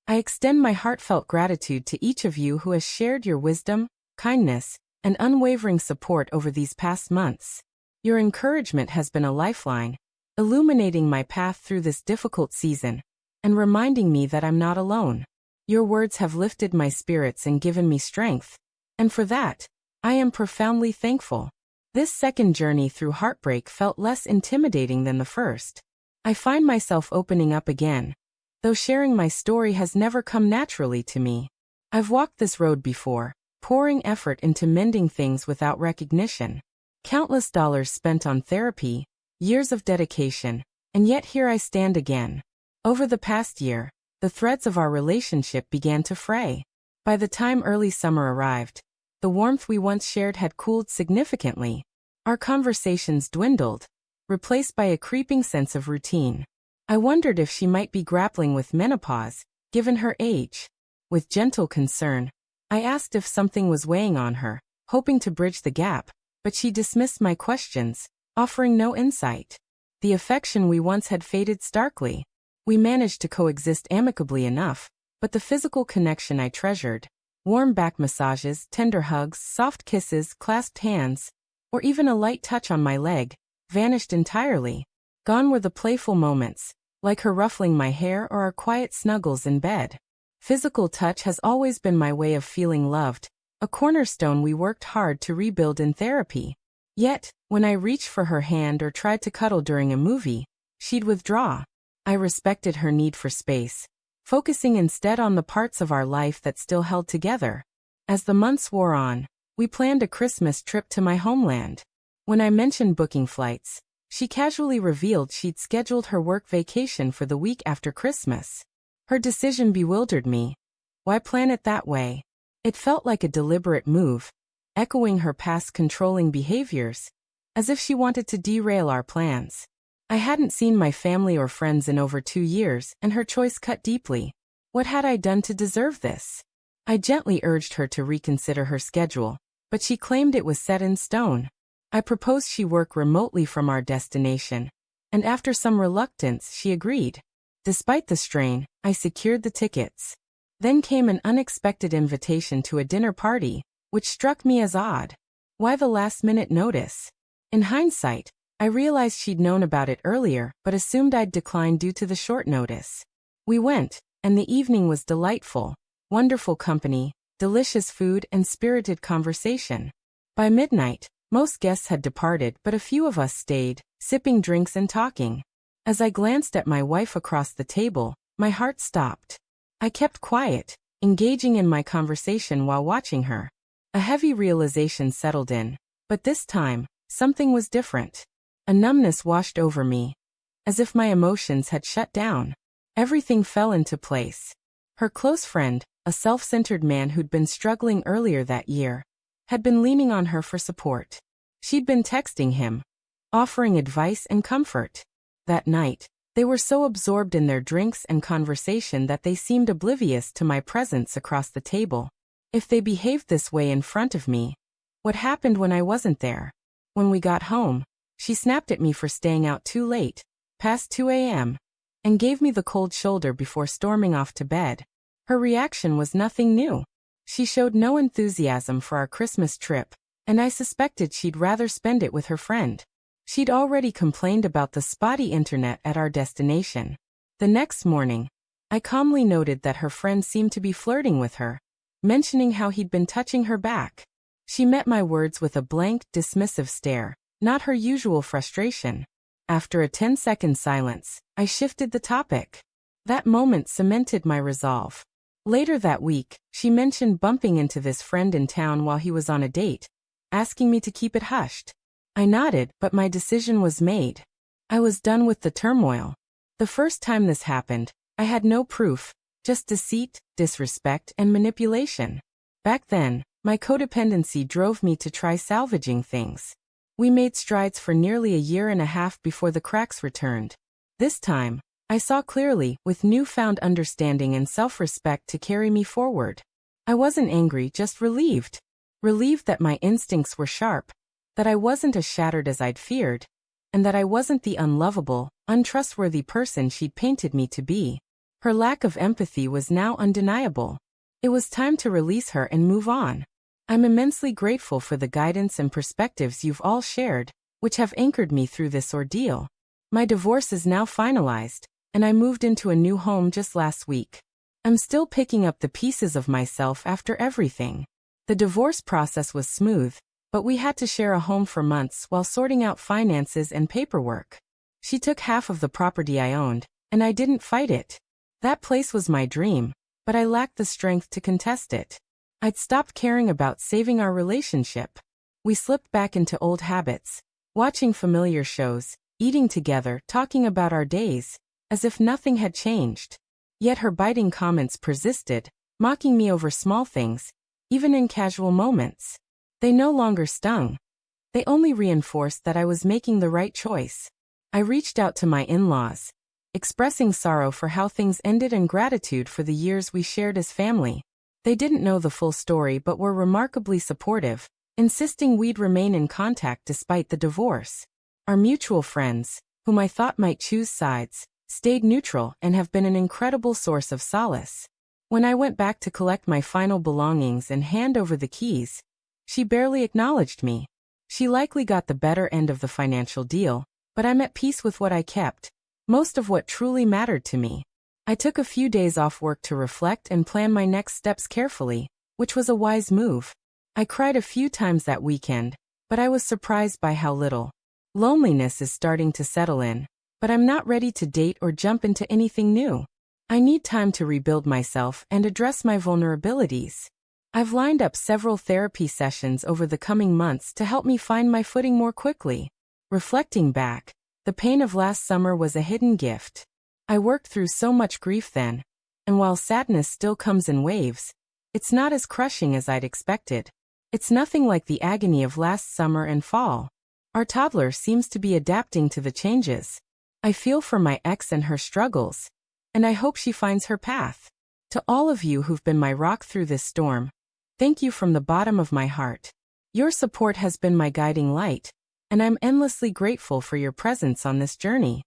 I extend my heartfelt gratitude to each of you who has shared your wisdom, kindness, and unwavering support over these past months. Your encouragement has been a lifeline, illuminating my path through this difficult season, and reminding me that I'm not alone. Your words have lifted my spirits and given me strength, and for that, I am profoundly thankful. This second journey through heartbreak felt less intimidating than the first. I find myself opening up again, though sharing my story has never come naturally to me. I've walked this road before, pouring effort into mending things without recognition. Countless dollars spent on therapy, years of dedication, and yet here I stand again. Over the past year, the threads of our relationship began to fray. By the time early summer arrived, the warmth we once shared had cooled significantly. Our conversations dwindled, replaced by a creeping sense of routine. I wondered if she might be grappling with menopause, given her age. With gentle concern, I asked if something was weighing on her, hoping to bridge the gap, but she dismissed my questions, offering no insight. The affection we once had faded starkly. We managed to coexist amicably enough, but the physical connection I treasured, warm back massages, tender hugs, soft kisses, clasped hands, or even a light touch on my leg, vanished entirely. Gone were the playful moments, like her ruffling my hair or our quiet snuggles in bed. Physical touch has always been my way of feeling loved, a cornerstone we worked hard to rebuild in therapy. Yet, when I reached for her hand or tried to cuddle during a movie, she'd withdraw. I respected her need for space, focusing instead on the parts of our life that still held together. As the months wore on, we planned a Christmas trip to my homeland. When I mentioned booking flights, she casually revealed she'd scheduled her work vacation for the week after Christmas. Her decision bewildered me. Why plan it that way? It felt like a deliberate move, echoing her past controlling behaviors, as if she wanted to derail our plans. I hadn't seen my family or friends in over 2 years, and her choice cut deeply. What had I done to deserve this? I gently urged her to reconsider her schedule, but she claimed it was set in stone. I proposed she work remotely from our destination, and after some reluctance she agreed. Despite the strain, I secured the tickets. Then came an unexpected invitation to a dinner party, which struck me as odd. Why the last-minute notice? In hindsight, I realized she'd known about it earlier, but assumed I'd decline due to the short notice. We went, and the evening was delightful. Wonderful company, delicious food, and spirited conversation. By midnight, most guests had departed, but a few of us stayed, sipping drinks and talking. As I glanced at my wife across the table, my heart stopped. I kept quiet, engaging in my conversation while watching her. A heavy realization settled in, but this time, something was different. A numbness washed over me, as if my emotions had shut down. Everything fell into place. Her close friend, a self-centered man who'd been struggling earlier that year, had been leaning on her for support. She'd been texting him, offering advice and comfort. That night, they were so absorbed in their drinks and conversation that they seemed oblivious to my presence across the table. If they behaved this way in front of me, what happened when I wasn't there? When we got home, she snapped at me for staying out too late, past 2 a.m., and gave me the cold shoulder before storming off to bed. Her reaction was nothing new. She showed no enthusiasm for our Christmas trip, and I suspected she'd rather spend it with her friend. She'd already complained about the spotty internet at our destination. The next morning, I calmly noted that her friend seemed to be flirting with her, mentioning how he'd been touching her back. She met my words with a blank, dismissive stare, not her usual frustration. After a 10-second silence, I shifted the topic. That moment cemented my resolve. Later that week, she mentioned bumping into this friend in town while he was on a date, asking me to keep it hushed. I nodded, but my decision was made. I was done with the turmoil. The first time this happened, I had no proof, just deceit, disrespect, and manipulation. Back then, my codependency drove me to try salvaging things. We made strides for nearly a year and a half before the cracks returned. This time, I saw clearly, with newfound understanding and self-respect to carry me forward. I wasn't angry, just relieved. Relieved that my instincts were sharp, that I wasn't as shattered as I'd feared, and that I wasn't the unlovable, untrustworthy person she'd painted me to be. Her lack of empathy was now undeniable. It was time to release her and move on. I'm immensely grateful for the guidance and perspectives you've all shared, which have anchored me through this ordeal. My divorce is now finalized, and I moved into a new home just last week. I'm still picking up the pieces of myself after everything. The divorce process was smooth, but we had to share a home for months while sorting out finances and paperwork. She took half of the property I owned, and I didn't fight it. That place was my dream, but I lacked the strength to contest it. I'd stopped caring about saving our relationship. We slipped back into old habits, watching familiar shows, eating together, talking about our days, as if nothing had changed. Yet her biting comments persisted, mocking me over small things, even in casual moments. They no longer stung. They only reinforced that I was making the right choice. I reached out to my in-laws, expressing sorrow for how things ended and gratitude for the years we shared as family. They didn't know the full story but were remarkably supportive, insisting we'd remain in contact despite the divorce. Our mutual friends, whom I thought might choose sides, stayed neutral and have been an incredible source of solace. When I went back to collect my final belongings and hand over the keys, she barely acknowledged me. She likely got the better end of the financial deal, but I'm at peace with what I kept, most of what truly mattered to me. I took a few days off work to reflect and plan my next steps carefully, which was a wise move. I cried a few times that weekend, but I was surprised by how little. Loneliness is starting to settle in, but I'm not ready to date or jump into anything new. I need time to rebuild myself and address my vulnerabilities. I've lined up several therapy sessions over the coming months to help me find my footing more quickly. Reflecting back, the pain of last summer was a hidden gift. I worked through so much grief then, and while sadness still comes in waves, it's not as crushing as I'd expected. It's nothing like the agony of last summer and fall. Our toddler seems to be adapting to the changes. I feel for my ex and her struggles, and I hope she finds her path. To all of you who've been my rock through this storm, thank you from the bottom of my heart. Your support has been my guiding light, and I'm endlessly grateful for your presence on this journey.